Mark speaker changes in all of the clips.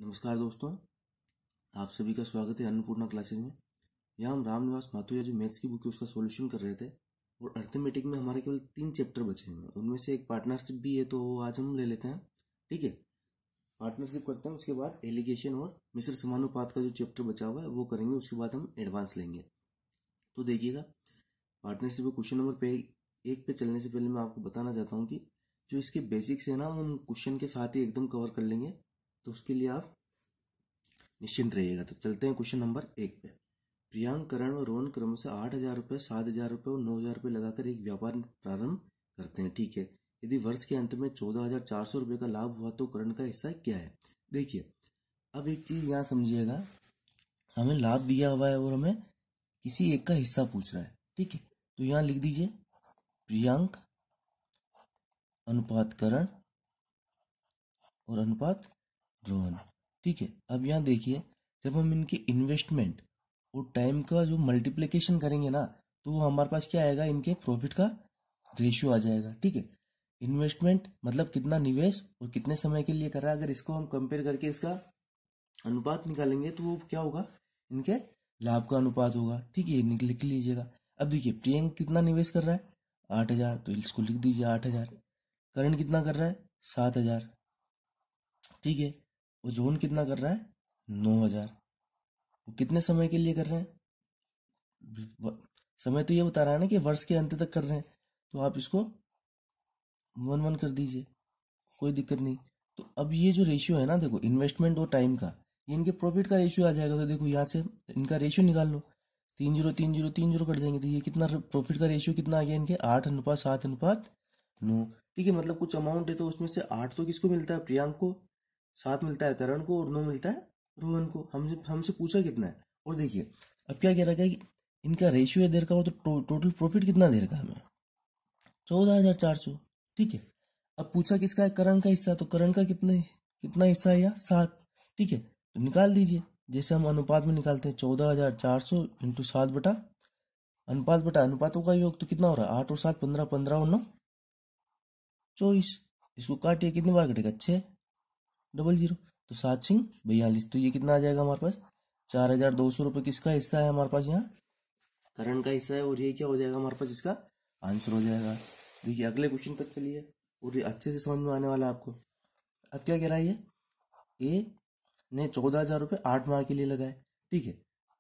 Speaker 1: नमस्कार दोस्तों, आप सभी का स्वागत है अन्नपूर्णा क्लासेज में। यहाँ हम रामनिवास माथुर जो मैथ्स की बुक है उसका सॉल्यूशन कर रहे थे और अर्थमेटिक में हमारे केवल 3 चैप्टर बचे हैं। उनमें से एक पार्टनरशिप भी है, तो वो आज हम ले लेते हैं। ठीक है, पार्टनरशिप करते हैं, उसके बाद एलिगेशन और मिश्र समानुपात का जो चैप्टर बचा हुआ है वो करेंगे। उसके बाद हम एडवांस लेंगे। तो देखिएगा, पार्टनरशिप में क्वेश्चन नंबर 1 पे चलने से पहले मैं आपको बताना चाहता हूँ कि जो इसके बेसिक्स है ना, हम क्वेश्चन के साथ ही एकदम कवर कर लेंगे, तो उसके लिए आप निश्चिंत रहिएगा। तो चलते हैं क्वेश्चन नंबर 1 पे। प्रियांक, करण और रोहन क्रमशः 8,000 रुपये, 7,000 रुपये और 9,000 रुपये लगाकर एक व्यापार प्रारंभ करते हैं। ठीक है, यदि वर्ष के अंत में 14,400 रुपये का लाभ हुआ तो करण का हिस्सा क्या है। देखिए, अब एक चीज यहाँ समझिएगा, हमें लाभ दिया हुआ है और हमें किसी एक का हिस्सा पूछ रहा है। ठीक है, तो यहाँ लिख दीजिए प्रियांक अनुपात करण और अनुपात रोहन। ठीक है, अब यहाँ देखिए, जब हम इनके इन्वेस्टमेंट और टाइम का जो मल्टीप्लिकेशन करेंगे ना, तो वो हमारे पास क्या आएगा, इनके प्रॉफिट का रेशियो आ जाएगा। ठीक है, इन्वेस्टमेंट मतलब कितना निवेश और कितने समय के लिए कर रहा है, अगर इसको हम कंपेयर करके इसका अनुपात निकालेंगे तो वो क्या होगा, इनके लाभ का अनुपात होगा। ठीक है, लिख लीजिएगा। अब देखिए, प्रियंक कितना निवेश कर रहा है, 8,000, तो इसको लिख दीजिए 8,000। करण कितना कर रहा है, 7,000। ठीक है, और रोहन कितना कर रहा है, 9,000। वो कितने समय के लिए कर रहे हैं, समय तो ये बता रहा है ना कि वर्ष के अंत तक कर रहे हैं, तो आप इसको 1-1 कर दीजिए, कोई दिक्कत नहीं। तो अब ये जो रेशियो है ना, देखो इन्वेस्टमेंट और टाइम का, ये इनके प्रॉफिट का रेशियो आ जाएगा। तो देखो यहाँ से इनका रेशियो निकाल लो, 3-0 कट जाएंगे, तो ये कितना प्रॉफिट का रेशियो कितना आ गया इनके, 8:7:9। ठीक है, मतलब कुछ अमाउंट है तो उसमें से 8 तो किसको मिलता है, प्रियांक को, 7 मिलता है करण को और 9 मिलता है रोहन को। हमसे हमसे पूछा कितना है। और देखिए, अब क्या कह रहा है कि इनका रेशियो है देर का, तो टोटल प्रॉफिट कितना देर का हमें, 14,400। ठीक है, अब पूछा किसका है, करण का हिस्सा, तो करण का कितना हिस्सा है, या 7। ठीक है, तो निकाल दीजिए, जैसे हम अनुपात में निकालते हैं, 14,400 इंटू 7 बटा अनुपात बटा अनुपातों का योग, तो कितना हो रहा है, 8 और 7 15, 15 और 9 24। इसको काटिए, कितनी बार कटेगा, 600, तो 7×6 = 42। तो ये कितना आ जाएगा हमारे पास, 4,200 रुपये किसका हिस्सा है हमारे पास, यहाँ करण का हिस्सा है, और ये क्या हो जाएगा हमारे पास, इसका आंसर हो जाएगा। देखिए, अगले क्वेश्चन पर चलिए, और ये अच्छे से समझ में आने वाला है आपको। अब क्या कह रहा है, ये ए ने 14,000 रुपये 8 माह के लिए लगाए। ठीक है,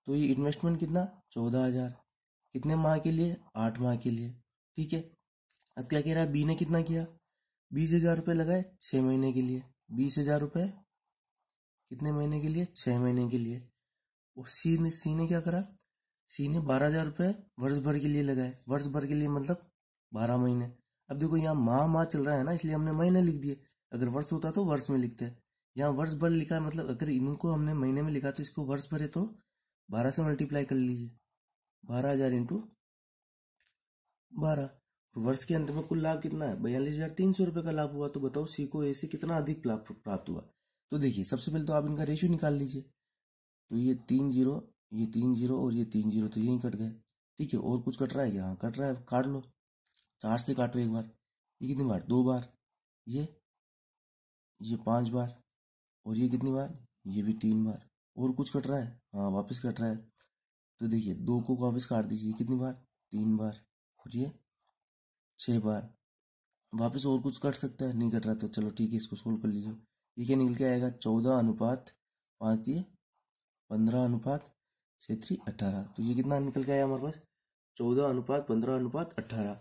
Speaker 1: तो ये इन्वेस्टमेंट कितना, 14,000, कितने माह के लिए, 8 माह के लिए। ठीक है, अब क्या कह रहा है, बी ने कितना किया, 20,000 रुपये लगाए 6 महीने के लिए। 20,000 रुपये कितने महीने के लिए, 6 महीने के लिए। और सी ने क्या करा, सी ने 12,000 रुपये वर्ष भर के लिए लगाए। वर्ष भर के लिए मतलब 12 महीने। अब देखो, यहाँ माह चल रहा है ना, इसलिए हमने महीने लिख दिए। अगर वर्ष होता तो वर्ष में लिखते। यहाँ वर्ष भर लिखा है, मतलब अगर इनको हमने महीने में लिखा तो इसको वर्ष भर है, तो 12 से मल्टीप्लाई कर लीजिए, 12,000 इंटू 12। वर्ष के अंत में कुल लाभ कितना है, 42,300 रुपये का लाभ हुआ। तो बताओ सी को ए से कितना अधिक लाभ प्राप्त हुआ। तो देखिए, सबसे पहले तो आप इनका रेशियो निकाल लीजिए। तो ये 3 0, ये 3 0 और ये 3 0, तो यही कट गए। ठीक है, और कुछ कट रहा है क्या, हाँ कट रहा है, काट लो, 4 से काटो एक बार। ये कितनी बार, 2 बार। ये 5 बार। और ये कितनी बार, ये भी 3 बार। और कुछ कट रहा है, हाँ वापस कट रहा है। तो देखिए, 2 को वापस काट दीजिए, कितनी बार, 3 बार। और ये 6 बार। वापस और कुछ कट सकता है, नहीं कट रहा, तो चलो ठीक है, इसको सोल्व कर लीजिए। ये क्या निकल के आएगा, 14:5 दिए 15:6:18। तो ये कितना निकल के आया हमारे पास, 14:15:18।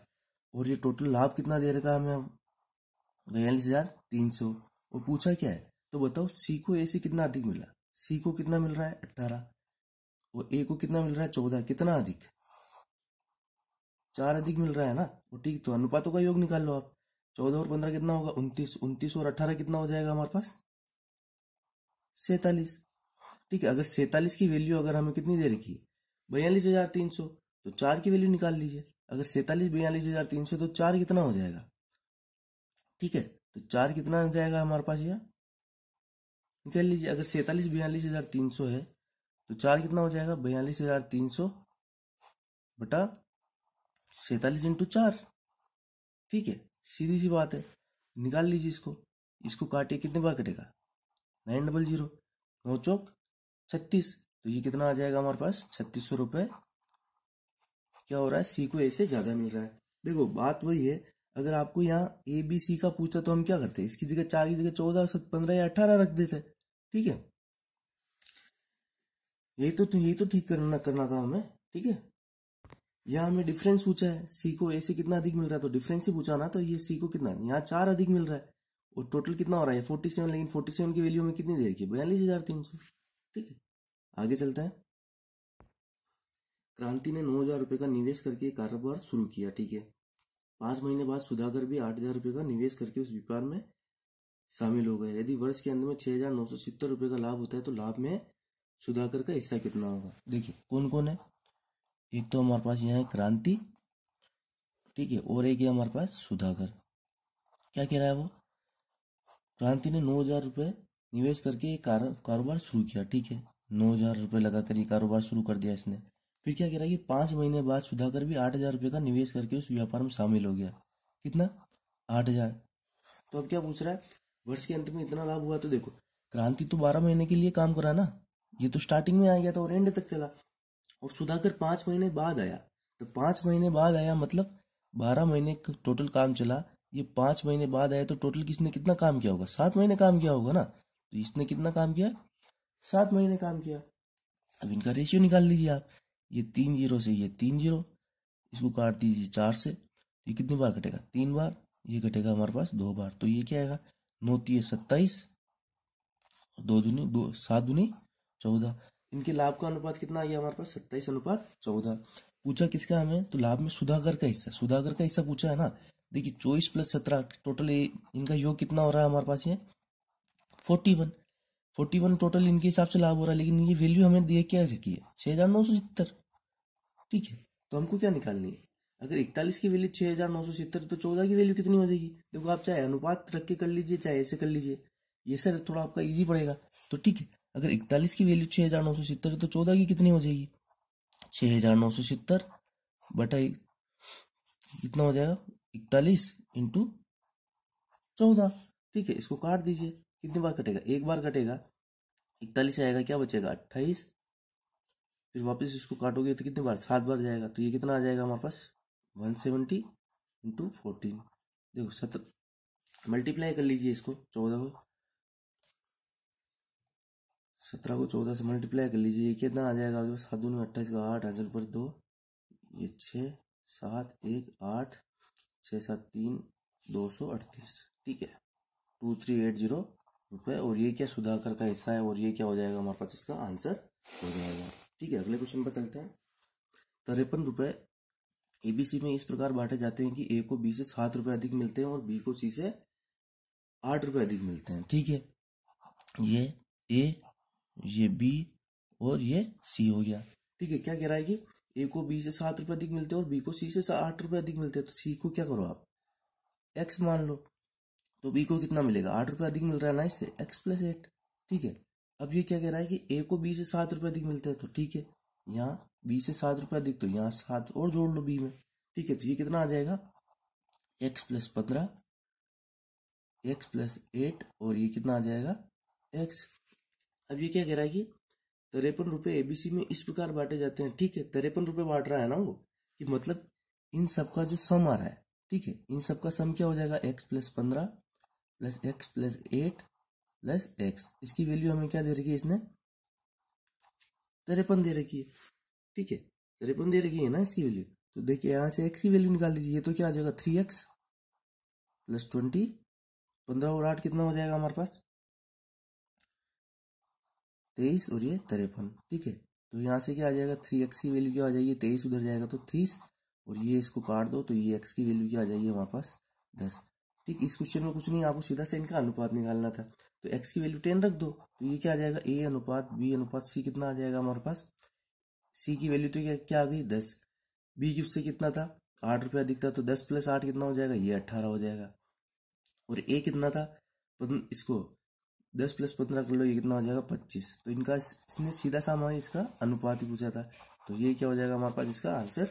Speaker 1: और ये टोटल लाभ कितना दे रखा है हमें, 42,300। और पूछा क्या है, तो बताओ सी को ए से कितना अधिक मिला। सी को कितना मिल रहा है, 18, और ए को कितना मिल रहा है, 14। कितना अधिक, 4 अधिक मिल रहा है ना। वो ठीक, तो अनुपातों का योग निकाल लो आप। 14 और 15 कितना होगा, 29। 29 और 18 कितना हो जाएगा हमारे पास, 47। ठीक है, अगर 47 की वैल्यू अगर हमें कितनी दे रखी है, 42,300, तो 4 की वैल्यू निकाल लीजिए। अगर 47 42,300, तो 4 कितना हो जाएगा। ठीक है, तो 4 कितना हो जाएगा हमारे पास, यह निकाल लीजिए। अगर 47 42,300 है, तो 4 कितना हो जाएगा, 42,300 बटा 47 इंटू 4। ठीक है, सीधी सी बात है, निकाल लीजिए इसको। इसको काटिए, कितने बार कटेगा, 900। 9 चौक 36, तो ये कितना आ जाएगा हमारे पास 3600 रुपये क्या हो रहा है, सी को ए से ज्यादा मिल रहा है। देखो बात वही है, अगर आपको यहाँ ए बी सी का पूछता तो हम क्या करते, इसकी जगह 4 की जगह 14 15 या 18 रख देते। ठीक है, यही तो ठीक करना करना था हमें। ठीक है, यहाँ हमें डिफरेंस पूछा है, सी को ए से कितना अधिक मिल रहा है तो डिफरेंस ही पूछा ना, तो ये सी को कितना, यहाँ 4 अधिक मिल रहा है और टोटल कितना हो रहा है 47, लेकिन 47 की वैल्यू में कितनी दे रखी है 42,300। ठीक है, आगे चलते हैं। क्रांति ने 9,000 रुपये का निवेश करके कारोबार शुरू किया। ठीक है, 5 महीने बाद सुधाकर भी 8,000 रुपये का निवेश करके उस व्यापार में शामिल हो गए। यदि वर्ष के अंत में 6,970 रुपये का लाभ होता है तो लाभ में सुधाकर का हिस्सा कितना होगा। देखिए कौन कौन है, एक तो हमारे पास यहाँ है क्रांति, ठीक है, और एक है हमारे पास सुधाकर। क्या कह रहा है वो, क्रांति ने 9,000 रुपये निवेश करके कारोबार शुरू किया। ठीक है, 9,000 रुपये लगाकर ये कारोबार शुरू कर दिया इसने। फिर क्या कह रहा है कि 5 महीने बाद सुधाकर भी 8,000 रुपये का निवेश करके उस व्यापार में शामिल हो गया। कितना, 8,000। तो अब क्या पूछ रहा है, वर्ष के अंत में इतना लाभ हुआ। तो देखो क्रांति तो 12 महीने के लिए काम करा ना, ये तो स्टार्टिंग में आ गया था और एंड तक चला, और सुधाकर 5 महीने बाद आया। तो 5 महीने बाद आया मतलब 12 महीने टोटल काम चला, ये 5 महीने बाद आया तो टोटल किसने कितना काम किया होगा, 7 महीने काम किया होगा ना। तो इसने कितना काम किया, 7 महीने काम किया। अब इनका रेशियो निकाल लीजिए आप, ये 3 जीरो से ये 3 जीरो, इसको काट दीजिए 4 से, ये कितनी बार कटेगा, 3 बार, ये कटेगा हमारे पास 2 बार। तो ये क्या आएगा, 9×3=27, 7×2=14। इनके लाभ का अनुपात कितना आ गया हमारे पास, 27:14। पूछा किसका हमें, तो लाभ में सुधाकर का हिस्सा, सुधाकर का हिस्सा पूछा है ना। देखिए 24 + 17 टोटल इनका योग कितना हो रहा है हमारे पास, ये 41 टोटल इनके हिसाब से लाभ हो रहा है, लेकिन ये वैल्यू हमें दिए क्या रखी है, 6,970। ठीक है, तो हमको क्या निकालनी है, अगर 41 की वैल्यू 6,970 तो 14 की वैल्यू कितनी हो जाएगी। देखो आप चाहे अनुपात रख के कर लीजिए चाहे ऐसे कर लीजिए, ये सर थोड़ा आपका इजी पड़ेगा। तो ठीक है, अगर 41 की वैल्यू 6,970 है तो 14 की कितनी हो जाएगी, 6,970 बटा कितना हो जाएगा, 41 × 14। ठीक है, इसको काट दीजिए, कितनी बार कटेगा, एक बार कटेगा, 41 आएगा, क्या बचेगा 28, फिर वापस इसको काटोगे तो कितनी बार, 7 बार जाएगा। तो ये कितना आ जाएगा हमारे पास, 170 × 14। देखो 7 मल्टीप्लाई कर लीजिए इसको, 17 को 14 से मल्टीप्लाई कर लीजिए, ये कितना आ जाएगा आपके पास, 7 दूनी 28 का 8, हासिल पर 2, ये 6 7 1 8 6 7 3 238। ठीक है, 2380 रुपये, और ये क्या सुधाकर का हिस्सा है, और ये क्या हो जाएगा हमारे पास, इसका आंसर हो जाएगा। ठीक है, अगले क्वेश्चन पर चलते हैं। 53 रुपये एबीसी में इस प्रकार बांटे जाते हैं कि ए को बी से 7 रुपये अधिक मिलते हैं और बी को सी से 8 रुपये अधिक मिलते हैं। ठीक है, ये ए, ये बी और ये सी हो गया। ठीक है, क्या कह रहा है कि ए को बी से 7 रुपये अधिक मिलते हैं और बी को सी से 8 रुपये अधिक मिलते हैं। तो सी को क्या करो आप, एक्स मान लो, तो बी को कितना मिलेगा, 8 रुपये अधिक मिल रहा है ना इससे, x + 8। ठीक है, अब ये क्या कह रहा है कि ए को बी से 7 रुपये अधिक मिलते हैं, तो ठीक है, यहाँ बी से 7 रुपये अधिक, तो यहाँ 7 और जोड़ लो बी में। ठीक है, तो ये कितना आ जाएगा, x + 15, x + 8, और ये कितना आ जाएगा x। अब ये क्या कह रहा है कि 53 रुपये एबीसी में इस प्रकार बांटे जाते हैं। ठीक है, 53 रुपये बांट रहा है ना वो, कि मतलब इन सबका जो सम आ रहा है, ठीक है, इन सबका सम क्या हो जाएगा, x + 15 + x + 8 + x। इसकी वैल्यू हमें क्या दे रखी है, इसने 53 दे रखी है। ठीक है, 53 दे रखी है ना इसकी वैल्यू। तो देखिए यहाँ से x की वैल्यू निकाल दीजिए, ये तो क्या आ जाएगा, 3x + 20, 15 और 8 कितना हो जाएगा हमारे पास, 23, और ये 53। ठीक है, तो यहाँ से क्या आ जाएगा, 3x की वैल्यू क्या आ जाएगी, 23 उधर जाएगा तो 30, और ये इसको काट दो तो ये x की वैल्यू क्या आ जाएगी हमारे पास, 10। ठीक, इस क्वेश्चन में कुछ नहीं, आपको सीधा से इनका अनुपात निकालना था। तो x की वैल्यू 10 रख दो, तो ये क्या आ जाएगा, A/B/C कितना आ जाएगा हमारे पास, C की वैल्यू तो क्या आ गई, 10। B की उससे कितना था, 8 रुपये अधिक था, तो 10 + 8 कितना हो जाएगा, ये 18 हो जाएगा। और A कितना था, इसको 10 + 15 कर लो, ये कितना हो जाएगा, 25। तो इनका इसने सीधा सा हमारे इसका अनुपात ही पूछा था, तो ये क्या हो जाएगा हमारे पास, इसका आंसर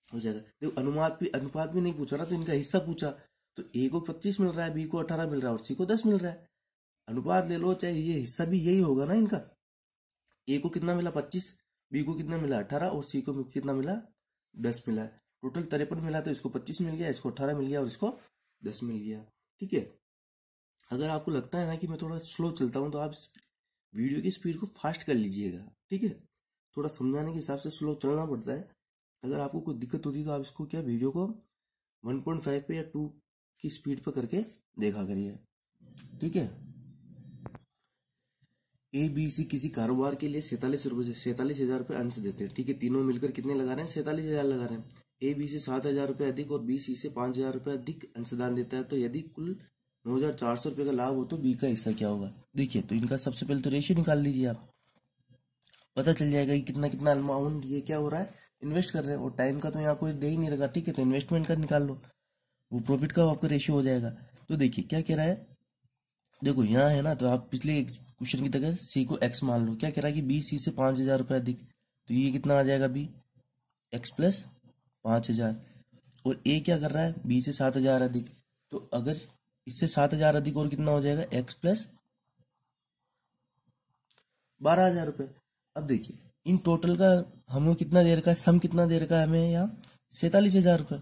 Speaker 1: हो जाएगा। देखो अनुपात भी नहीं पूछा ना, तो इनका हिस्सा पूछा। तो ए को 25 मिल रहा है, बी को 18 मिल रहा है और सी को 10 मिल रहा है। अनुपात ले लो चाहे ये हिस्सा भी यही होगा ना इनका। ए को कितना मिला 25, बी को कितना मिला 18 और सी को कितना मिला 10 मिला। टोटल 53 मिला, तो इसको 25 मिल गया, इसको 18 मिल गया और इसको 10 मिल गया। ठीक है। अगर आपको लगता है ना कि मैं थोड़ा स्लो चलता हूँ तो आप वीडियो की स्पीड को फास्ट कर लीजिएगा। ठीक है, थोड़ा समझाने के हिसाब से स्लो चलना पड़ता है। अगर आपको कोई दिक्कत होती है तो आप इसको क्या वीडियो को 1.5 पे या 2 की स्पीड पर करके देखा करिए। ठीक है। ए बी सी किसी कारोबार के लिए 47,000 रुपये अंश देते हैं। ठीक है, तीनों मिलकर कितने लगा रहे हैं 47,000 लगा रहे हैं। ए बी से 7,000 रुपये अधिक और बी सी से 5,000 रुपये अधिक अंशदान देता है, तो यदि कुल 9,400 रुपये का लाभ हो तो बी का हिस्सा क्या होगा। देखिए, तो इनका सबसे पहले तो रेशियो निकाल लीजिए आप, पता चल जाएगा कि कितना कितना अमाउंट ये क्या हो रहा है, इन्वेस्ट कर रहे हैं। और टाइम का तो यहाँ कोई दे ही नहीं रखा। ठीक है, तो इन्वेस्टमेंट का निकाल लो, वो प्रॉफिट का आपका रेशियो हो जाएगा। तो देखिए क्या कह रहा है, देखो यहाँ है ना, तो आप पिछले क्वेश्चन की तरह सी को एक्स मान लो। क्या कह रहा है कि बी सी से 5,000 रुपये अधिक, तो ये कितना आ जाएगा बी एक्स प्लस 5,000। और ए क्या कर रहा है बी से 7,000 अधिक, तो अगर इससे 7,000 अधिक और कितना हो जाएगा एक्स प्लस 12,000 रुपये। अब देखिए इन टोटल का हमें कितना दे रखा है, सम कितना दे रखा है हमें यहाँ 47,000 रुपये।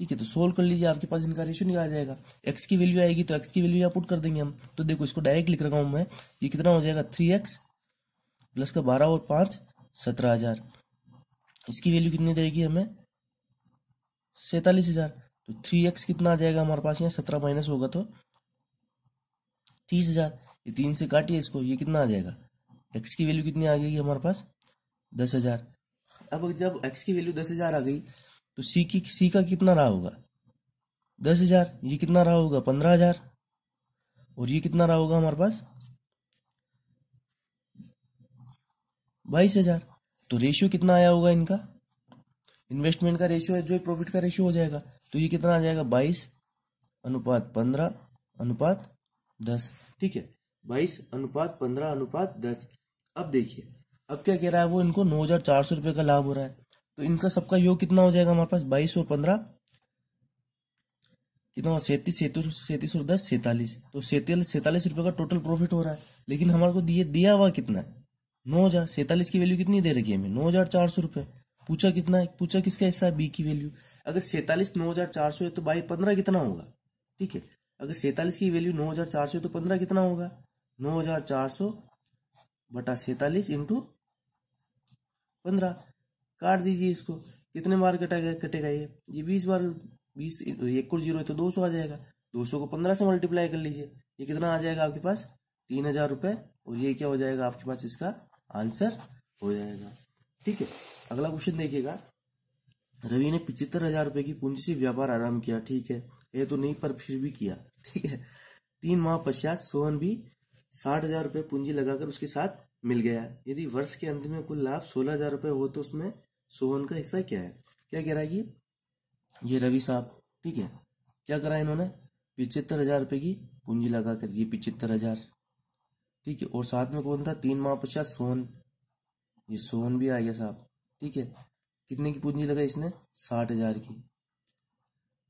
Speaker 1: ठीक है, तो सोल्व कर लीजिए, आपके पास इनका रेशियो निकाल जाएगा। एक्स की वैल्यू आएगी तो एक्स की वैल्यू यहाँ पुट कर देंगे हम। तो देखो इसको डायरेक्ट लिख रखा हूँ मैं, ये कितना हो जाएगा 3x प्लस का 12 और 5 17,000। इसकी वैल्यू कितनी देगी हमें 47,000। तो 3x कितना आ जाएगा हमारे पास, यहाँ 17 माइनस होगा तो 30,000। ये 3 से काटिए इसको, ये कितना आ जाएगा, एक्स की वैल्यू कितनी आ गई हमारे पास 10,000। अब जब एक्स की वैल्यू 10,000 आ गई तो सी का कितना रहा होगा 10,000, ये कितना रहा होगा 15,000, और ये कितना रहा होगा हमारे पास 22,000। तो रेशियो कितना आया होगा इनका, इन्वेस्टमेंट का रेशियो है जो प्रॉफिट का रेशियो हो जाएगा। तो ये कितना आ जाएगा 22:15:10। ठीक है, 22:15:10। अब देखिए, अब क्या कह रहा है वो, इनको 9,400 रुपये का लाभ हो रहा है, तो इनका सबका योग कितना हो जाएगा हमारे पास 22 और 15 कितना, 37 37 और 10 47। तो 47 रुपये का टोटल प्रॉफिट हो रहा है। लेकिन हमारे को दिया हुआ कितना है 9,000। 47 की वैल्यू कितनी दे रखी है हमें 9,400 रुपये। पूछा कितना है, पूछा किसका हिस्सा है बी की वैल्यू। अगर 47 9,400 है तो बाई 15 कितना होगा। ठीक है, अगर 47 की वैल्यू 9,400 है तो 15 कितना होगा 9,400 बटा 47 इंटू 15। काट दीजिए इसको, कितने बार कटेगा ये 20 बार। 20 एक और जीरो है तो 200 आ जाएगा। 200 को 15 से मल्टीप्लाई कर लीजिए, ये कितना आ जाएगा आपके पास 3,000 रुपये। और ये क्या हो जाएगा आपके पास, इसका आंसर हो जाएगा। ठीक है, अगला क्वेश्चन देखिएगा। रवि ने 75,000 रुपये की पूंजी से व्यापार आरंभ किया। ठीक है, ये तो नहीं पर फिर भी किया। ठीक है, 3 माह पश्चात सोहन भी 60,000 रुपये पूंजी लगाकर उसके साथ मिल गया। यदि वर्ष के अंत में कुल लाभ 16,000 रुपये हो तो उसमें सोहन का हिस्सा क्या है। क्या कह रहा है कि ये रवि साहब, ठीक है, क्या करा इन्होंने 75,000 रुपये की पूंजी लगाकर, ये 75,000। ठीक है, और साथ में कौन था 3 माह पश्चात सोहन, ये सोहन भी आ गया साहब। ठीक है, कितने की पूंजी लगाई इसने 60,000 की।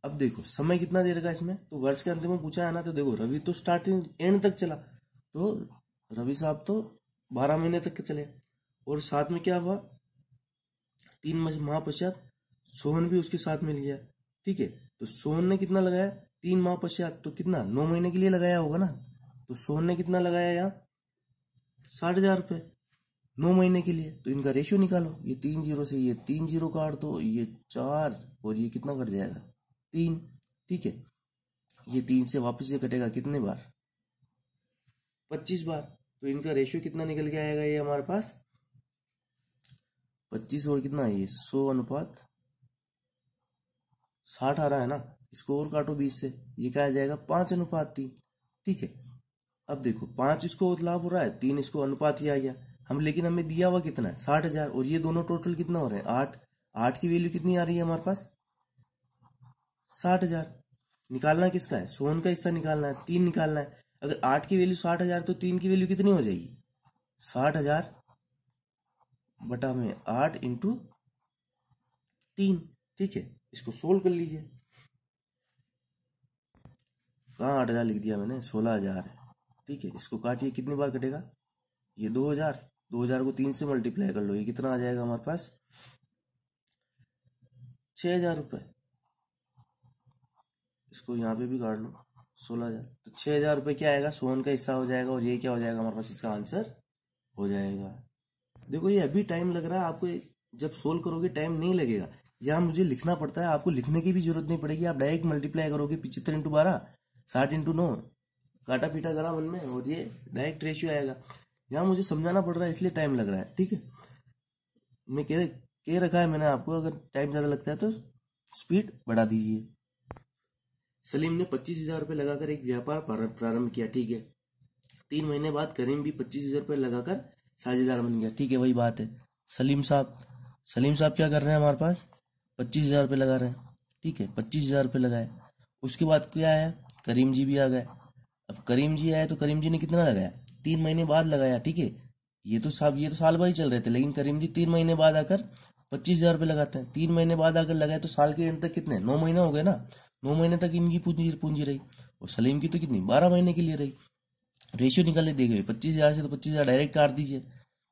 Speaker 1: अब देखो समय कितना दे रखा इसमें, तो वर्ष के अंत में पूछा है ना, तो देखो रवि तो स्टार्टिंग एंड तक चला, तो रवि साहब तो 12 महीने तक के चले। और साथ में क्या हुआ 3 माह पश्चात सोहन भी उसके साथ मिल गया। ठीक है, तो सोहन ने कितना लगाया 3 माह पश्चात, तो कितना 9 महीने के लिए लगाया होगा ना। तो सोहन ने कितना लगाया यहाँ 60,000 रुपये 9 महीने के लिए। तो इनका रेशियो निकालो, ये 3 जीरो से ये 3 जीरो काट दो, ये 4 और ये कितना कट जाएगा 3। ठीक है, ये 3 से वापस ये कटेगा कितने बार 25 बार। तो इनका रेशियो कितना निकल के आएगा ये हमारे पास 25 और कितना है ये 100:60 आ रहा है ना। इसको और काटो 20 से, ये क्या आ जाएगा 5:3। ठीक है, अब देखो 5 इसको लाभ हो रहा है, 3 इसको अनुपात ही आ गया हम। लेकिन हमें दिया हुआ कितना है 60,000, और ये दोनों टोटल कितना हो रहे हैं 8। 8 की वैल्यू कितनी आ रही है हमारे पास 60,000। निकालना किसका है सोहन का हिस्सा निकालना है, 3 निकालना है। अगर 8 की वैल्यू 60,000 तो 3 की वैल्यू कितनी हो जाएगी 60,000 बटा में 8 इंटू 3। ठीक है, इसको सोल्व कर लीजिए। कहाँ 8,000 लिख दिया मैंने 16,000 है। ठीक है, इसको काटिए, कितनी बार कटेगा, ये 2000, 2000 को 3 से मल्टीप्लाई कर लो, ये कितना आ जाएगा हमारे पास, 6000 रुपये। इसको यहाँ पे भी काट लो, 16000, तो 6000 रुपये क्या आएगा, सोहन का हिस्सा हो जाएगा, और ये क्या हो जाएगा हमारे पास, इसका आंसर हो जाएगा। देखो ये अभी टाइम लग रहा है आपको, जब सोल्व करोगे टाइम नहीं लगेगा। यहाँ मुझे लिखना पड़ता है, आपको लिखने की भी जरूरत नहीं पड़ेगी, आप डायरेक्ट मल्टीप्लाई करोगे, 75 × 12, 60 × 9, काटा पीटा करा मन में, और ये डायरेक्ट रेशियो आएगा। यहाँ मुझे समझाना पड़ रहा है, इसलिए टाइम लग रहा है, ठीक है। मैं कह रखा है मैंने आपको, अगर टाइम ज़्यादा लगता है तो स्पीड बढ़ा दीजिए। सलीम ने 25,000 रुपये लगाकर एक व्यापार प्रारंभ किया, ठीक है। 3 महीने बाद करीम भी 25,000 रुपये लगाकर साझेदार बन गया, ठीक है, वही बात है। सलीम साहब क्या कर रहे हैं, हमारे पास 25,000 रुपये लगा रहे हैं, ठीक है, 25,000 रुपये लगाए। उसके बाद क्या आया, करीम जी भी आ गए। अब करीम जी आए तो करीम जी ने कितना लगाया, 3 महीने बाद लगाया, ठीक है। ये तो साल भर ही चल रहे थे, लेकिन करीम जी 3 महीने बाद आकर 25,000 रुपये लगाते हैं। 3 महीने बाद आकर लगाए तो साल के एंड तक कितने, 9 महीने हो गए ना, 9 महीने तक इनकी पूंजी रही। और सलीम की तो कितनी, 12 महीने के लिए रही। रेशियो निकालने दे गए, 25,000 से तो 25,000 डायरेक्ट काट दीजिए,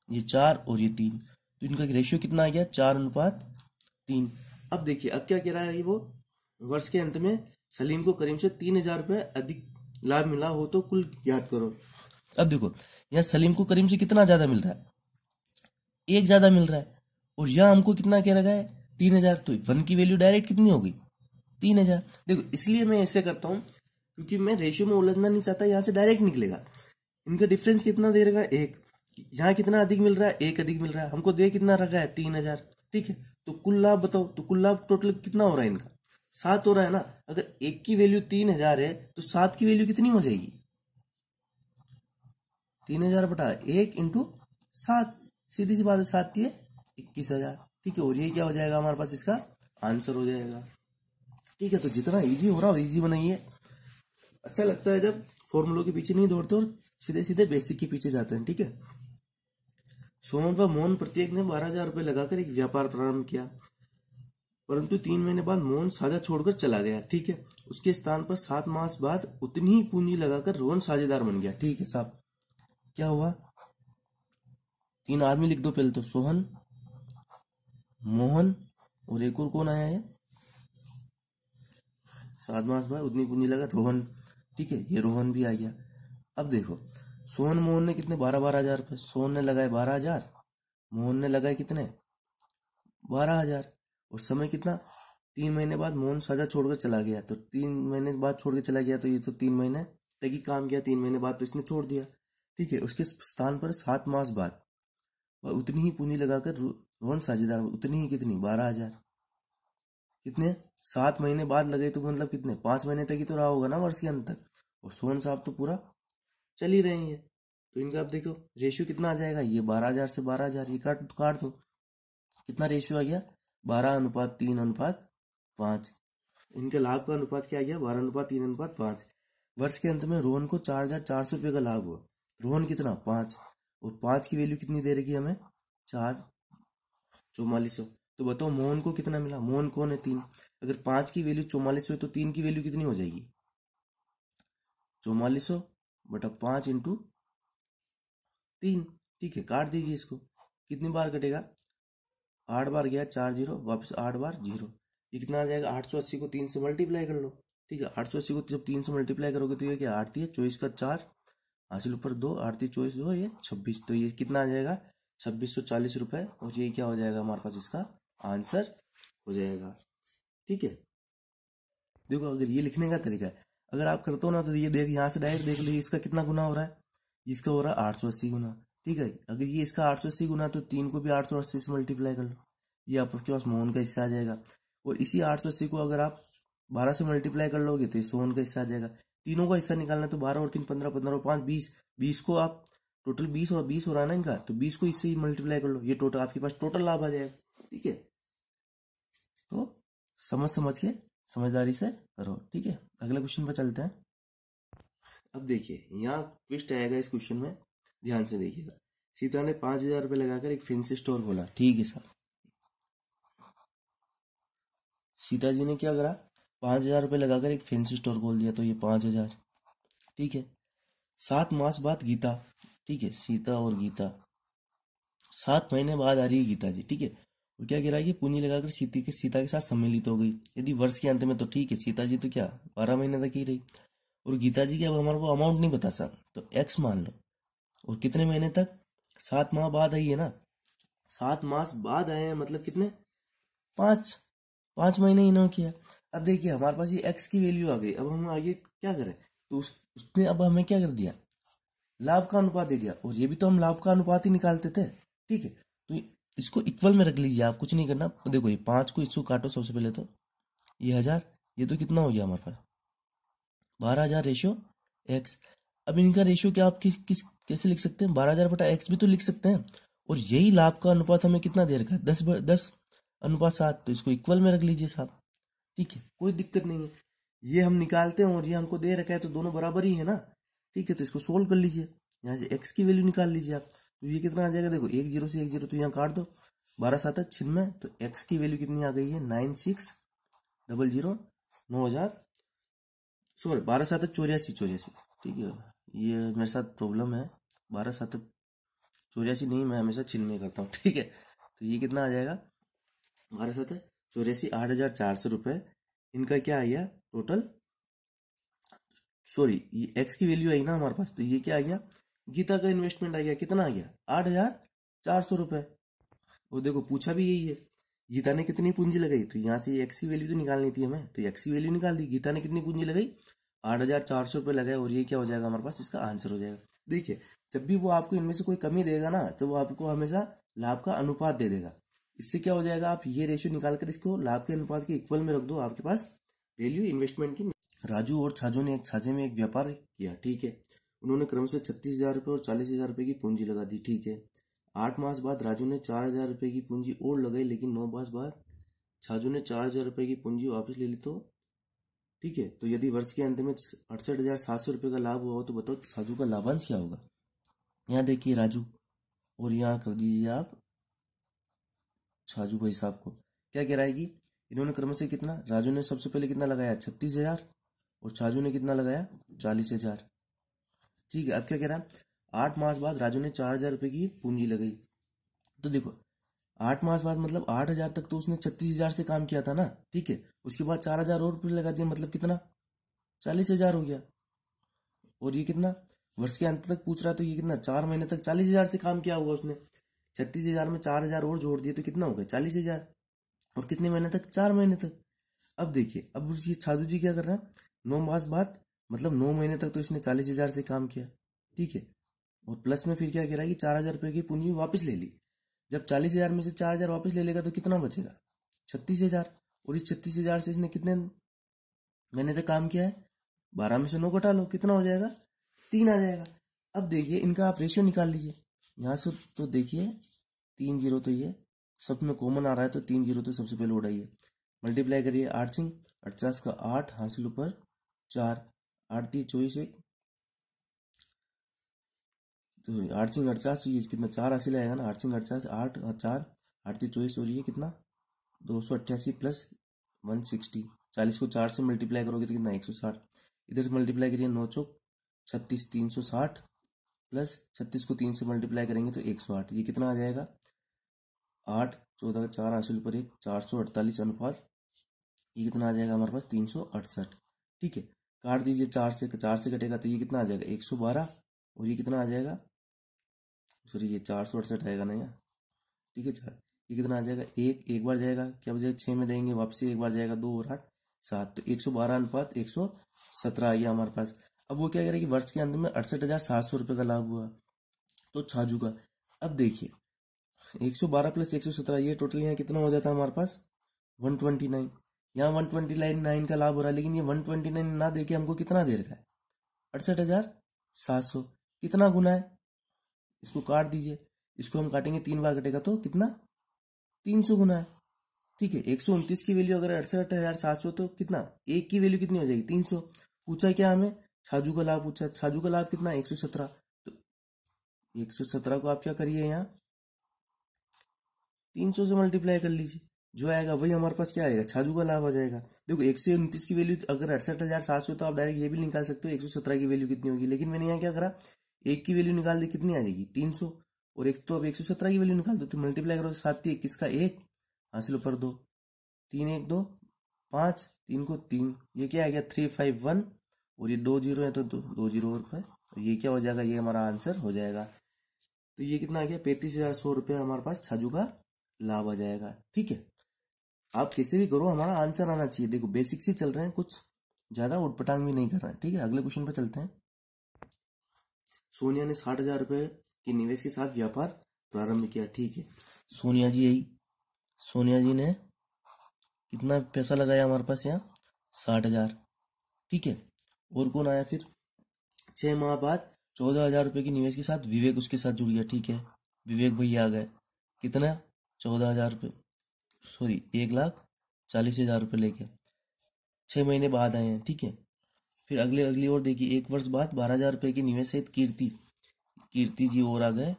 Speaker 1: ये 4 और ये 3, तो इनका रेशियो कितना आ गया, 4:3। अब देखिए, अब क्या कह रहा है वो, वर्ष के अंत में सलीम को करीम से 3,000 रुपये अधिक लाभ मिला हो तो कुल ज्ञात करो। अब देखो, यहाँ सलीम को करीम से कितना ज्यादा मिल रहा है, एक ज्यादा मिल रहा है, और यहाँ हमको कितना कह रखा है, 3,000, तो 1 की वैल्यू डायरेक्ट कितनी होगी, 3,000। देखो इसलिए मैं ऐसे करता हूँ, क्योंकि मैं रेशियो में उलझना नहीं चाहता, यहाँ से डायरेक्ट निकलेगा। इनका डिफरेंस कितना दे रखा है, 1, यहाँ कितना अधिक मिल रहा है, 1 अधिक मिल रहा है, हमको दे कितना रखा है, 3,000, ठीक है। तो कुल लाभ बताओ, तो कुल लाभ टोटल कितना हो रहा है इनका, 7 हो रहा है ना। अगर 1 की वैल्यू 3,000 है तो 7 की वैल्यू कितनी हो जाएगी, 3,000/1 × 7, सीधी सी बात है, 7 की 21,000, ठीक है। और ये क्या हो जाएगा हमारे पास, इसका आंसर हो जाएगा, ठीक है। तो जितना इजी हो रहा हो इजी बनाइए। अच्छा लगता है जब फॉर्मूलों के पीछे नहीं दौड़ते और सीधे सीधे बेसिक के पीछे जाते हैं, ठीक है। सोहन व मोहन प्रत्येक ने 12,000 रुपये लगाकर एक व्यापार प्रारंभ किया, परंतु 3 महीने बाद मोहन साझा छोड़कर चला गया, ठीक है। उसके स्थान पर 7 मास बाद उतनी ही पूंजी लगाकर रोहन साझेदार बन गया, ठीक है साहब। क्या हुआ, 3 आदमी लिख दो पहले तो, सोहन, मोहन, और एक और कौन आया है, 7 मास बाद उतनी पूंजी लगा रोहन, ठीक है, ये रोहन भी आ गया। अब देखो, सोहन मोहन ने कितने, 12,000 रुपये, सोहन ने लगाए 12,000, मोहन ने लगाए कितने, 12,000, और समय कितना, 3 महीने बाद मोहन साझा छोड़कर चला गया, तो 3 महीने बाद छोड़ के चला गया, तो ये तो 3 महीने तक ही काम किया, 3 महीने बाद तो इसने छोड़ दिया, ठीक है। उसके स्थान पर 7 मास बाद वह उतनी ही पूंजी लगाकर रोहन साझेदार, उतनी ही कितनी, 12,000, कितने, 7 महीने बाद लगे तो मतलब कितने, 5 महीने तक ही तो रहा होगा ना वर्ष के अंत तक, और सोहन साहब तो पूरा चल ही रहे हैं। तो इनका आप देखो रेशियो कितना आ जाएगा, ये 12,000 से 12,000, ये काट दो, कितना रेशियो आ गया, 12:3:5। इनके लाभ का अनुपात क्या आ गया, 12:3:5। वर्ष के अंत में रोहन को 4,400 रुपये का लाभ हुआ, रोहन कितना, 5, और 5 की वैल्यू कितनी दे रही हमें, 4, 4400। तो बताओ मोहन को कितना मिला, मोहन कौन है, 3। अगर 5 की वैल्यू 4400 है तो 3 की वैल्यू कितनी हो जाएगी, 4400/5 × 3, ठीक है। काट दीजिए इसको, कितनी बार कटेगा, 8 बार गया, 4 0, वापस 8 बार 0, ये कितना आ जाएगा, 880 को 3 से मल्टीप्लाई कर लो, ठीक है। 880 को जब 3 से मल्टीप्लाई करोगे तो ये क्या, 8 3 24 का 4, हासिल ऊपर 2, 8 3 24 2, ये 26, तो ये कितना आ जाएगा, 2640 रुपये, और ये क्या हो जाएगा हमारे पास, इसका आंसर हो जाएगा, ठीक है। देखो अगर ये लिखने का तरीका है, अगर आप करते हो ना तो ये देख, यहाँ से डायरेक्ट देख लो इसका कितना गुना हो रहा है, इसका हो रहा है 880 गुना, ठीक है। अगर ये इसका 880 गुना, तो 3 को भी 880 से मल्टीप्लाई कर लो, ये आपके पास मोहन का हिस्सा आ जाएगा। और इसी 880 को अगर आप 12 से मल्टीप्लाई कर लोगे तो ये सोहन का हिस्सा आ जाएगा। तीनों का हिस्सा निकालना है तो 12 और 3 15, 15 और 5 20, 20 को आप टोटल 20 और 20 हो रहा है ना इनका, तो 20 को इससे ही मल्टीप्लाई कर लो, ये टोटल आपके पास टोटल लाभ आ जाएगा, ठीक है। तो समझ के समझदारी से करो, ठीक है। अगले क्वेश्चन पर चलते हैं। अब देखिए यहाँ ट्विस्ट आएगा इस क्वेश्चन में, ध्यान से देखिएगा। सीता ने 5,000 रुपये लगाकर एक फैंसी स्टोर खोला, ठीक है सर। सीता जी ने क्या करा, 5,000 रुपये लगाकर एक फैंसी स्टोर खोल दिया, तो ये 5,000, ठीक है। 7 मास बाद गीता, ठीक है, सीता और गीता, 7 महीने बाद आ रही है गीता जी, ठीक है। और क्या कह रहा है कि पूंजी लगाकर सीता के साथ सम्मिलित हो गई। यदि वर्ष के अंत में तो ठीक है, सीता जी तो क्या 12 महीने तक ही रही। और गीता जी की अब हमारे को अमाउंट नहीं पता सर, तो एक्स मान लो। और कितने महीने तक, 7 माह बाद आई है ना, 7 मास बाद आए हैं, मतलब कितने, 5 महीने इन्होंने किया। अब देखिए हमारे पास ये एक्स की वैल्यू आ गई। अब हम आगे क्या करें, तो उसने अब हमें क्या कर दिया, लाभ का अनुपात दे दिया। और ये भी तो हम लाभ का अनुपात ही निकालते थे, ठीक है। तो इसको इक्वल में रख लीजिए, आप कुछ नहीं करना। देखो ये 5 को इसको काटो सबसे पहले, तो ये 1000, ये तो कितना हो गया हमारे पास, 12,000 रेशियो एक्स। अब इनका रेशियो क्या आप किस कैसे लिख सकते हैं, 12,000 बटा एक्स भी तो लिख सकते हैं। और यही लाभ का अनुपात हमें कितना दे रखा है, 10:7, तो इसको इक्वल में रख लीजिए साहब, ठीक है, कोई दिक्कत नहीं है। ये हम निकालते हैं और ये हमको दे रखा है, तो दोनों बराबर ही है ना, ठीक है। तो इसको सोल्व कर लीजिए, यहाँ से एक्स की वैल्यू निकाल लीजिए आप। तो ये कितना आ जाएगा, देखो 1 0 से 1 0 तो यहाँ काट दो, 12×7 = 96, तो एक्स की वैल्यू कितनी आ गई है, 9600, 9000, सॉरी 12×7 = 84, ठीक है। ये मेरे साथ प्रॉब्लम है, 12×7 = 84 नहीं, मैं हमेशा 96 करता हूँ, ठीक है। तो ये कितना आ जाएगा, 12×7 = 84, 8,400 रुपये इनका क्या आ गया टोटल, सॉरी ये एक्स की वैल्यू आई ना हमारे पास, तो ये क्या आ गया, गीता का इन्वेस्टमेंट आ गया, कितना आ गया, 8,400 रुपये। और देखो पूछा भी यही है, गीता ने कितनी पूंजी लगाई, तो यहाँ से एक्स की वैल्यू तो निकालनी थी हमें, तो एक्स की वैल्यू निकाल दी। गीता ने कितनी पूंजी लगाई, 8,400 रुपये लगाए, और ये क्या हो जाएगा हमारे पास, इसका आंसर हो जाएगा। देखिए जब भी वो आपको इनमें से कोई कमी देगा ना, तो वो आपको हमेशा लाभ का अनुपात दे देगा। इससे क्या हो जाएगा, आप ये रेशियो निकाल कर इसको लाभ के अनुपात के इक्वल में रख दो, आपके पास वैल्यू इन्वेस्टमेंट की। राजू और छाजू ने एक छाजे में एक व्यापार किया, ठीक है। उन्होंने क्रमशः 36,000 रुपये और 40,000 रुपये की पूंजी लगा दी, ठीक है। 8 मास बाद राजू ने 4,000 रुपये की पूंजी और लगाई, लेकिन 9 मास बाद छाजू ने 4,000 रुपये की पूंजी वापस ले ली, तो ठीक है। तो यदि वर्ष के अंत में 68,700 रुपये का लाभ हुआ हो, तो बताओ छाजू का लाभांश क्या होगा। यहाँ देखिए राजू, और यहाँ कर दीजिए आप छाजू भाई साहब को। क्या कह रहा है कि इन्होंने क्रमशः कितना, राजू ने सबसे पहले कितना लगाया 36,000, और छाजू ने कितना लगाया 40,000, ठीक है। अब क्या कह रहा है, 8 मास बाद राजू ने 4,000 रुपये की पूंजी लगाई। तो देखो 8 मास बाद मतलब 8,000 तक तो उसने 36,000 से काम किया था ना, ठीक है। उसके बाद 4,000 और रुपये लगा दिया, मतलब कितना 40,000 हो गया। और ये कितना वर्ष के अंत तक पूछ रहा है, तो ये कितना 4 महीने तक 40,000 से काम किया होगा उसने। 36,000 में 4,000 और जोड़ दिए, तो कितना हो गया 40,000। और कितने महीने तक, 4 महीने तक। अब देखिए अब ये छाजू जी क्या कर रहा है, 9 मास बाद मतलब 9 महीने तक तो इसने 40,000 से काम किया, ठीक है। और प्लस में फिर क्या कह रहा है कि 4,000 रुपये की पूंजी वापस ले ली। जब 40,000 में से 4,000 वापस ले लेगा, तो कितना बचेगा 36,000। और इस 36,000 से इसने कितने महीने तक काम किया है, 12 में से 9 घटा लो, कितना हो जाएगा 3 आ जाएगा। अब देखिए इनका आप रेशियो निकाल लीजिए यहाँ से, तो देखिए 3 0 तो ये सब में कॉमन आ रहा है, तो 3 0 तो सबसे पहले उड़ाइए, मल्टीप्लाई करिए, 8 सिंह 50 का 8 हासिल ऊपर 4, 8 3 24, तो 8 सिंह 48, ये कितना 4 हासिल आएगा ना, 8 सिंह 48, 8 और 4, 8 3 24, और ये कितना 288 प्लस 160, 40 को 4 से मल्टीप्लाई करोगे तो कितना 160, इधर से मल्टीप्लाई करिए 9 चौक 36, 360 प्लस 36 को 3 से मल्टीप्लाई करेंगे तो 108, ये कितना आ जाएगा 8 14 का 4 हासिल पर 1, 448 अनुपात, ये कितना आ जाएगा हमारे पास 368, ठीक है। काट दीजिए 4 से कटेगा, तो ये कितना आ जाएगा 112, और ये कितना आ जाएगा, सॉरी ये 468 आएगा ना यहाँ, ठीक है। 4 ये कितना आ जाएगा, एक बार जाएगा, क्या बचेगा 6 में देंगे वापस, एक बार जाएगा 2 और 8 7, तो 112 अनुपात 117 आ गया हमारे पास। अब वो क्या कह रहा है कि वर्ष के अंत में 68,700 रुपये का लाभ हुआ, तो छाजू का। अब देखिए 112 प्लस 117, ये टोटल यहाँ कितना हो जाता है हमारे पास 129, यहाँ 129 का लाभ हो रहा है, लेकिन ये 129 ना देके हमको कितना दे रखा है 68,700, कितना गुना है, इसको काट दीजिए, इसको हम काटेंगे 3 बार कटेगा, तो कितना 300 गुना है, ठीक है। 129 की वैल्यू अगर 68,700, तो कितना एक की वैल्यू कितनी हो जाएगी 300। पूछा क्या हमें, छाजू का लाभ पूछा, छाजू का लाभ कितना 117, तो 117 को आप क्या करिए यहाँ 300 से मल्टीप्लाई कर लीजिए, जो आएगा वही हमारे पास क्या आएगा, छाजू का लाभ आ जाएगा। देखो 129 की वैल्यू अगर 68,700 तो आप डायरेक्ट ये भी निकाल सकते हो 117 की वैल्यू कितनी होगी, लेकिन मैंने यहाँ क्या करा, एक की वैल्यू निकाल दी, कितनी आ जाएगी 300, और एक तो अब 117 की वैल्यू निकाल दो, तो मल्टीप्लाई करो 7 का 1 हासिल ऊपर 2, 3 1 2 5, 3 को 3, ये क्या आ गया 351, और ये 2 जीरो है तो 2 जीरो और पे, तो ये क्या हो जाएगा, ये हमारा आंसर हो जाएगा। तो ये कितना आ गया 35,100 रुपये हमारे पास छाजू का लाभ आ जाएगा। ठीक है, आप कैसे भी करो हमारा आंसर आना चाहिए। देखो बेसिक से चल रहे हैं, कुछ ज्यादा उठपटांग भी नहीं कर रहे हैं। ठीक है, अगले क्वेश्चन पे चलते हैं। सोनिया ने 60,000 रुपये के निवेश के साथ व्यापार प्रारंभ किया। ठीक है, सोनिया जी यही, सोनिया जी ने कितना पैसा लगाया हमारे पास यहाँ 60,000। ठीक है, और कौन आया फिर 6 माह बाद 14,000 रुपये के निवेश के साथ विवेक उसके साथ जुड़ गया। ठीक है, विवेक भैया आ गए, कितना 14,000 रुपये, सॉरी 1,40,000 रुपये लेके 6 महीने बाद आए हैं। ठीक है, फिर अगले अगली और देखिए 1 वर्ष बाद 12,000 रुपये की निवेश सहित कीर्ति, कीर्ति जी और आ गए,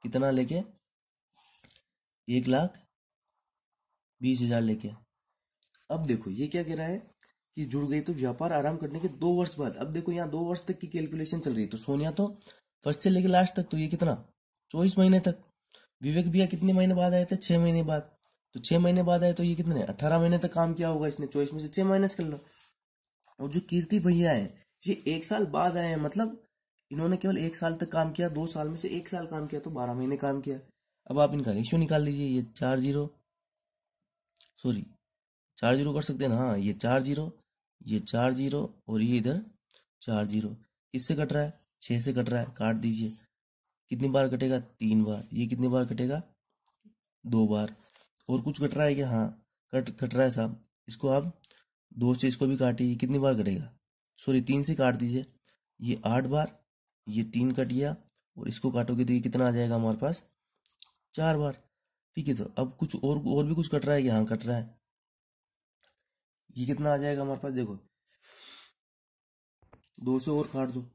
Speaker 1: कितना लेके 1,20,000 लेके। अब देखो ये क्या कह रहा है कि जुड़ गई तो व्यापार आराम करने के 2 वर्ष बाद। अब देखो यहाँ 2 वर्ष तक की कैलकुलेशन चल रही है, तो सोनिया तो फर्स्ट से लेके लास्ट तक, तो ये कितना 24 महीने तक। विवेक भैया कितने महीने बाद आए थे, 6 महीने बाद, तो 6 महीने बाद आए तो ये कितने 18 महीने तक काम किया होगा इसने, 24 में से 6 माइनस कर लो। और जो कीर्ति भैया है ये 1 साल बाद आए हैं, मतलब इन्होंने केवल 1 साल तक काम किया, 2 साल में से 1 साल काम किया, तो 12 महीने काम किया। अब आप इनका रेशियो निकाल लीजिए, ये 4 जीरो, सॉरी 4 जीरो कर सकते हैं ना, हाँ ये 4 जीरो, ये 4 जीरो, और ये इधर 4 जीरो, किससे कट रहा है 6 से कट रहा है, काट दीजिए। कितनी बार कटेगा 3 बार, ये कितनी बार कटेगा 2 बार, और कुछ कट रहा है क्या, हाँ कट कट रहा है साहब, इसको आप 2 से इसको भी काटिए, कितनी बार कटेगा, सॉरी 3 से काट दीजिए, ये 8 बार, ये 3 कट गया, और इसको काटोगे तो ये कितना आ जाएगा हमारे पास 4 बार। ठीक है, तो अब कुछ और भी कुछ कट रहा है क्या, हाँ कट रहा है, ये कितना आ जाएगा हमारे पास, देखो 2 से और काट दो,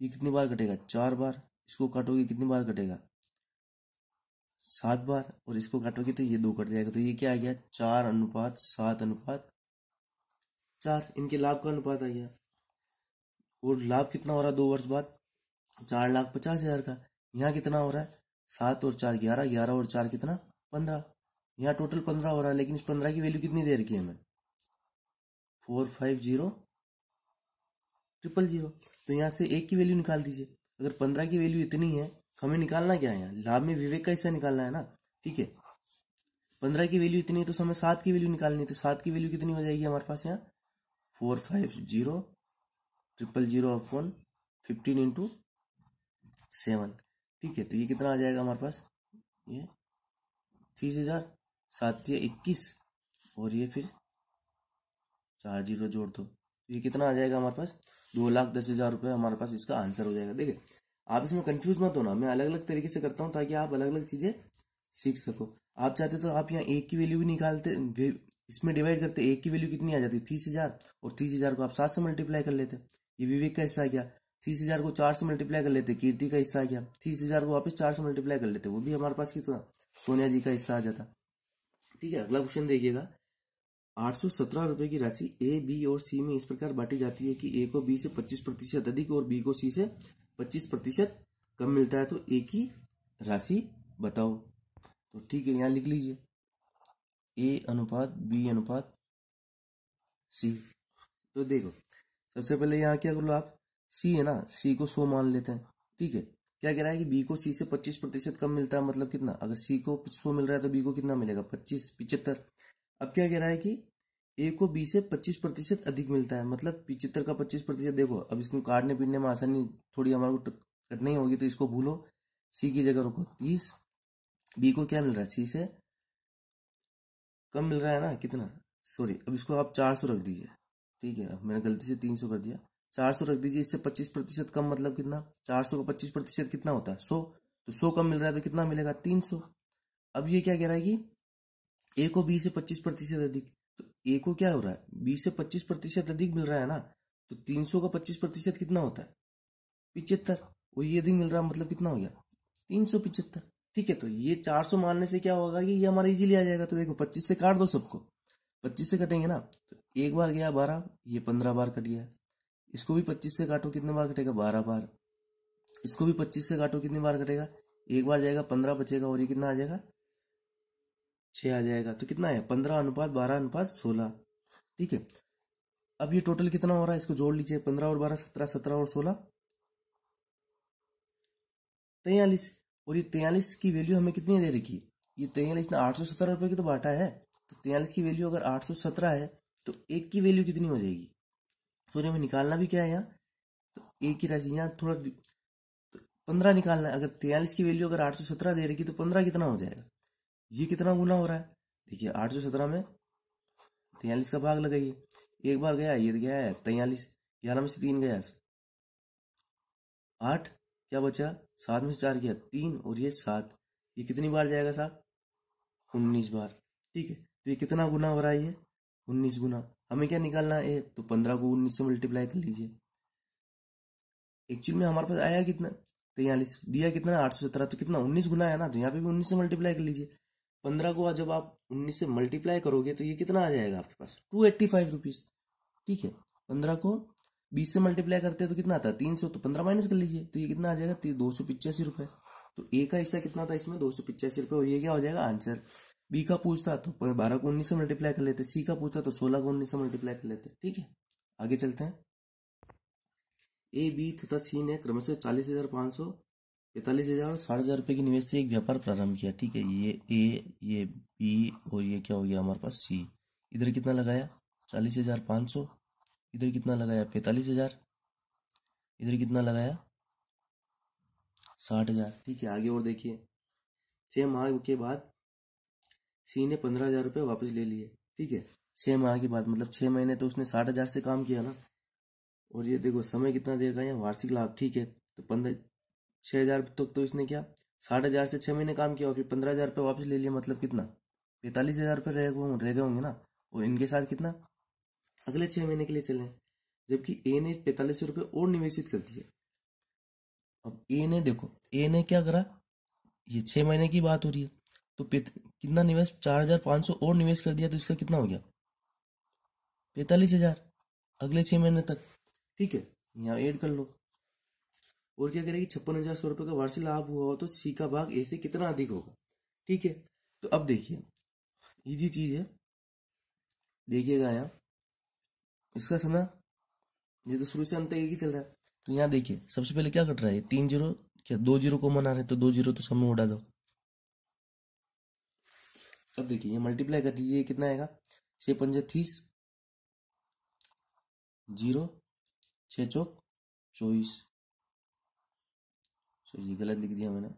Speaker 1: ये कितनी बार कटेगा 4 बार, इसको काटोगे कितनी बार कटेगा 7 बार, और इसको काटोगे तो ये 2 कट जाएगा, तो ये क्या आ गया 4:7:4, इनके लाभ का अनुपात आ गया। और लाभ कितना हो रहा है 2 वर्ष बाद 4,50,000 का। यहाँ कितना हो रहा है 7 और 4 11, 11 और 4 कितना 15, यहाँ टोटल 15 हो रहा है, लेकिन इस 15 की वैल्यू कितनी दे रखी है हमें 450,000। तो यहाँ से एक की वैल्यू निकाल दीजिए। अगर 15 की वैल्यू इतनी है, हमें निकालना क्या है, यहाँ लाभ में विवेक का हिस्सा निकालना है ना। ठीक है, 15 की वैल्यू इतनी है तो हमें 7 की वैल्यू निकालनी है, तो 7 की वैल्यू कितनी हो जाएगी हमारे पास यहाँ 450,000 15 × 7। ठीक है, तो ये कितना आ जाएगा हमारे पास, ये 30,000, 7×21, और ये फिर 4 जीरो जोड़ दो, तो ये कितना आ जाएगा हमारे पास 2,10,000 रुपये हमारे पास इसका आंसर हो जाएगा। देखिए आप इसमें कंफ्यूज मत होना, मैं अलग अलग तरीके से करता हूँ ताकि आप अलग अलग चीजें सीख सको। आप चाहते तो आप यहाँ एक की वैल्यू भी निकालते, इसमें डिवाइड करते, एक की वैल्यू कितनी आ जाती 30,000, और 30,000 को आप 7 से मल्टीप्लाई कर लेते, ये विवेक का हिस्सा आ गया। 30,000 को 4 से मल्टीप्लाई कर लेते, कीर्ति का हिस्सा आ गया। 30,000 को वापस 4 से मल्टीप्लाई कर लेते, वो भी हमारे पास कितना सोनिया जी का हिस्सा आ जाता। ठीक है, अगला क्वेश्चन देखिएगा। 817 रुपए की राशि ए, बी और सी में इस प्रकार बांटी जाती है कि ए को बी से 25% अधिक और बी को सी से 25% कम मिलता है, तो ए की राशि बताओ। तो ठीक है, यहाँ लिख लीजिए ए अनुपात बी अनुपात सी। तो देखो सबसे पहले यहाँ क्या कर लो आप, सी है ना, सी को 100 मान लेते हैं। ठीक है, क्या कह रहा है कि बी को सी से 25% कम मिलता है, मतलब कितना, अगर सी को 100 मिल रहा है तो बी को कितना मिलेगा 75। अब क्या कह रहा है कि ए को बी से 25% अधिक मिलता है, मतलब 75 का 25%। देखो अब इसको काटने पीटने में आसानी थोड़ी हमारे को कटनी होगी, तो इसको भूलो, सी की जगह रखो 30, बी को क्या मिल रहा है सी से कम मिल रहा है ना, कितना, सॉरी अब इसको आप 400 रख दीजिए। ठीक है, अब मैंने गलती से 300 कर दिया, 400 रख दीजिए। इससे 25% कम मतलब कितना, 400 का 25% कितना होता है 100, तो 100 कम मिल रहा है तो कितना मिलेगा 300। अब ये क्या कह रहा है कि ए को बी से 25% अधिक, तो ए को क्या हो रहा है बी से 25% अधिक मिल रहा है ना, तो 300 का 25% कितना होता है 75, और ये अधिक मिल रहा है मतलब कितना हो गया 375। ठीक है, तो ये 400 मानने से क्या होगा कि ये हमारा इजीली आ जाएगा। तो देखो 25 से काट दो सबको, 25 से कटेंगे ना, तो एक बार गया 12, ये 15 बार कट गया। इसको भी 25 से काटो, कितने बार कटेगा? 12 बार। इसको भी 25 से काटो, कितनी बार कटेगा? एक बार जाएगा, 15 बचेगा, और ये कितना आ जाएगा? 6 आ जाएगा। तो कितना है? 15:12:16। ठीक है, अब ये टोटल कितना हो रहा है, इसको जोड़ लीजिए। 15 और 12 17, 17 और 16 43। और ये 43 की वैल्यू हमें कितनी दे रखी है? ये 43 ने 817 रुपये की तो बांटा है। तो 43 की वैल्यू अगर 817 है, तो एक की वैल्यू कितनी हो जाएगी? तो हमें निकालना भी क्या है यहाँ? तो एक की राशि यहाँ थोड़ा 15 निकालना है। अगर 43 की वैल्यू अगर 817 दे रखी, तो 15 कितना हो जाएगा? ये कितना गुना हो रहा है? देखिए 817 में 43 का भाग लगाइए। एक बार गया, ये गया है 43, 11 में से 3 गया 8, क्या बचा? 7 में से 4 गया 3, और ये 7। ये कितनी बार जाएगा साहब? 19 बार। ठीक है, तो ये कितना गुना हो रहा है? ये 19 गुना। हमें क्या निकालना है? तो 15 को 19 से मल्टीप्लाई कर लीजिए। एक्चुअल में हमारे पास आया कितना? 43, दिया कितना? 817, तो कितना? 19 गुना है ना, तो यहाँ पे भी 19 से मल्टीप्लाई कर लीजिए। 15 को जब आप 19 से मल्टीप्लाई करोगे, तो ये कितना आ जाएगा आपके पास? 285 रुपीज। ठीक है, 15 को 20 से मल्टीप्लाई करते हैं तो कितना आता है? 300। तो 15 माइनस कर लीजिए, तो ये कितना आ जाएगा? 285 रुपये। तो ए का हिस्सा कितना था इसमें? 285 रुपये। और ये क्या हो जाएगा? आंसर। बी का पूछता तो 12 को 19 से मल्टीप्लाई कर लेते, सी का पूछता तो 16 को 19 से मल्टीप्लाई कर लेते। ठीक है, आगे चलते हैं। ए, बी तथा सी ने क्रमशः 40,500, 45,000 और 60,000 रुपये के निवेश से एक व्यापार प्रारंभ किया। ठीक है, ये ए, ये बी, और ये क्या हो गया हमारे पास? सी। इधर कितना लगाया? 40,500। इधर कितना लगाया? 45,000। इधर कितना लगाया? 60,000। ठीक है, आगे और देखिए। 6 माह के बाद सी ने 15,000 रुपये वापस ले लिए। ठीक है, 6 माह के बाद, मतलब 6 महीने तो उसने 60,000 से काम किया ना। और ये देखो समय कितना देगा यहाँ? वार्षिक लाभ। ठीक है, तो 6,000 तक तो इसने क्या? 60,000 से 6 महीने काम किया, और फिर 15,000 रुपये वापस ले लिया, मतलब कितना? 45,000 रुपये रह गए होंगे ना। और इनके साथ कितना? अगले 6 महीने के लिए चले, जबकि ए ने 45,000 रुपये और निवेशित कर दिए। अब ए ने देखो, ए ने क्या करा? ये 6 महीने की बात हो रही है, तो कितना निवेश? 4,500 और निवेश कर दिया, तो इसका कितना हो गया? 45,000 अगले 6 महीने तक। ठीक है, यहाँ ऐड कर लो। और क्या करेगी? 56,100 रुपये का वार्षिक लाभ हुआ हो, तो सी का भाग ए से कितना अधिक होगा? ठीक है, तो अब देखिए, इजी चीज है, देखिएगा यहाँ। इसका समय, ये तो शुरू से अंत तक एक ही चल रहा है। तो यहाँ देखिए, सबसे पहले क्या कट रहा है? 3 जीरो, क्या 2 जीरो कॉमन आ रहे हैं, तो 2 जीरो तो सब में उड़ा दो। अब देखिए, ये मल्टीप्लाई कर दीजिए, कितना आएगा? 6 पंजे 30, 0, 6 चौक 24। सॉरी, ये गलत लिख दिया मैंने।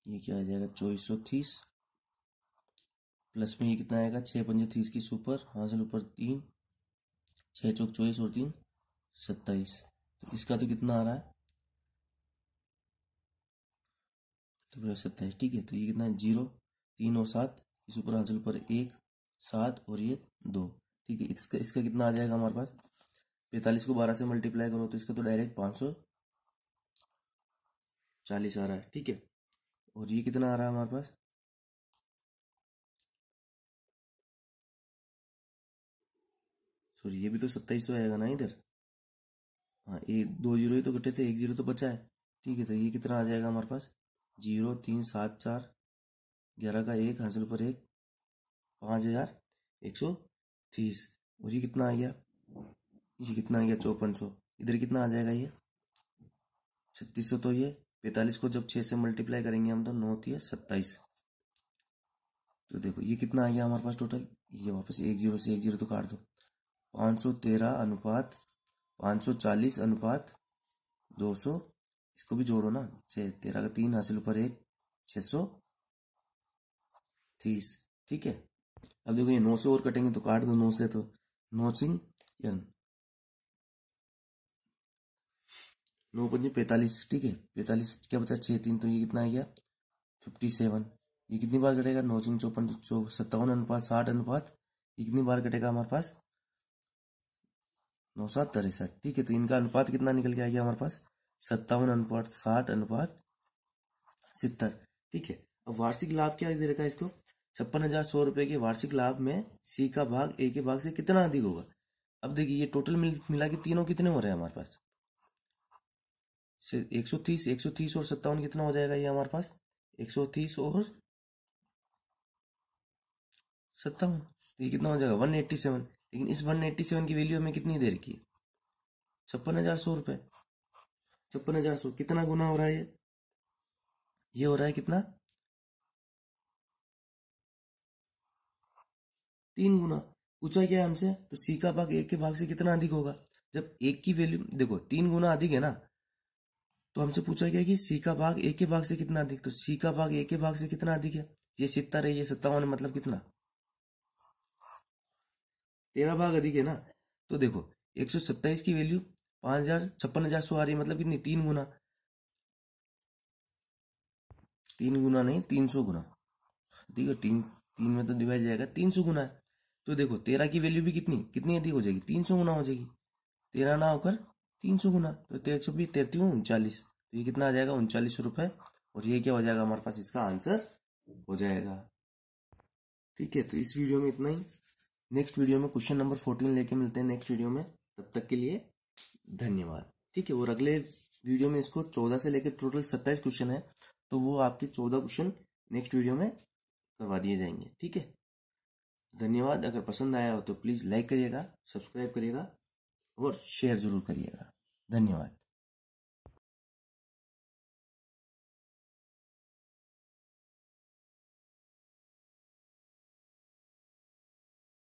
Speaker 1: ये क्या आ जाएगा? 2430 प्लस में ये कितना आएगा? 6 पंजे 30 की सुपर, हासिल ऊपर 3, 6 चौक 24 और 3 27। तो इसका तो कितना आ रहा है? तो 27। ठीक है, तो ये कितना है? 0, 3 और 7 इस ऊपर, हासिल ऊपर 1, 7 और ये 2। ठीक है, इसका इसका कितना आ जाएगा हमारे पास? 45 को 12 से मल्टीप्लाई करो, तो इसका तो डायरेक्ट 540 आ रहा है। ठीक है, और ये कितना आ रहा है हमारे पास? सॉरी, ये भी तो 27 तो आएगा ना इधर। हाँ, ये 2 जीरो ही तो घटे थे, 1 जीरो तो बचा है। ठीक है, तो ये कितना आ जाएगा हमारे पास? 0, 3, 7, 4, 11 का 1, हासिल पर 1, 5,130। और ये कितना आ गया? ये कितना आ गया? 5400। इधर कितना आ जाएगा? ये 3600। तो ये 45 को जब 6 से मल्टीप्लाई करेंगे हम, तो 9 है 27। तो देखो ये कितना आ गया हमारे पास टोटल? ये वापस 1 जीरो से 1 जीरो तो काट दो। 513 अनुपात 540 अनुपात 200। इसको भी जोड़ो ना, 6, 13 का 3, हासिल ऊपर 1, 630। ठीक है, अब देखो ये 9 से और कटेंगे तो काट दो 9 से, तो 9 सिंह 9 पंजे 45। ठीक है, 45 क्या बचा? 6, 3, तो ये कितना आ गया? 57। ये कितनी बार कटेगा? 9 सिंह 54, 57 अनुपात 60 अनुपात, ये कितनी बार कटेगा हमारे पास? 9 7 63। ठीक है, तो इनका अनुपात कितना निकल के आ गया हमारे पास? 57:60:70। ठीक है, अब वार्षिक लाभ क्या दे रखा है इसको, 56,100 रुपए के वार्षिक लाभ में सी का भाग ए के भाग से कितना अधिक होगा। अब देखिए ये टोटल मिला के तीनों कितने हो रहे हैं हमारे पास, 130 और 57 कितना हो जाएगा ये हमारे पास, 130 और 57, तो ये कितना हो जाएगा 187। लेकिन इस 187 की वैल्यू हमें कितनी दे रखी है, 56,100 रुपए। 56,100 कितना गुना हो रहा है ये हो रहा है कितना, 3 गुना। पूछा क्या है हमसे, तो सी का भाग एक के भाग से कितना अधिक होगा। जब एक की वैल्यू देखो 3 गुना अधिक है ना, तो हमसे पूछा गया कि सी का भाग एक के भाग से कितना अधिक, तो सी का भाग एक के भाग से कितना अधिक है, ये 70 है, ये 57 है, मतलब कितना 13 भाग अधिक है ना। तो देखो 127 की वैल्यू 56,100 आ रही है, मतलब कितनी 3 गुना, 3 गुना नहीं 300 गुना। ठीक है, तीन तीन में तो डिवाइड जाएगा, 300 गुना है। तो देखो 13 की वैल्यू भी कितनी कितनी अधिक हो जाएगी, 300 गुना हो जाएगी, 13 ना होकर 300 गुना, तो 1300 भी 39, तो ये कितना आ जाएगा 39 रुपए, और ये क्या हो जाएगा हमारे पास, इसका आंसर हो जाएगा। ठीक है, तो इस वीडियो में इतना ही। नेक्स्ट वीडियो में क्वेश्चन नंबर 14 लेके मिलते हैं नेक्स्ट वीडियो में, तब तक के लिए धन्यवाद। ठीक है, और अगले वीडियो में इसको 14 से लेकर टोटल 27 क्वेश्चन है, तो वो आपके 14 क्वेश्चन नेक्स्ट वीडियो में करवा दिए जाएंगे। ठीक है, धन्यवाद। अगर पसंद आया हो तो प्लीज़ लाइक करिएगा, सब्सक्राइब करिएगा और शेयर जरूर करिएगा। धन्यवाद।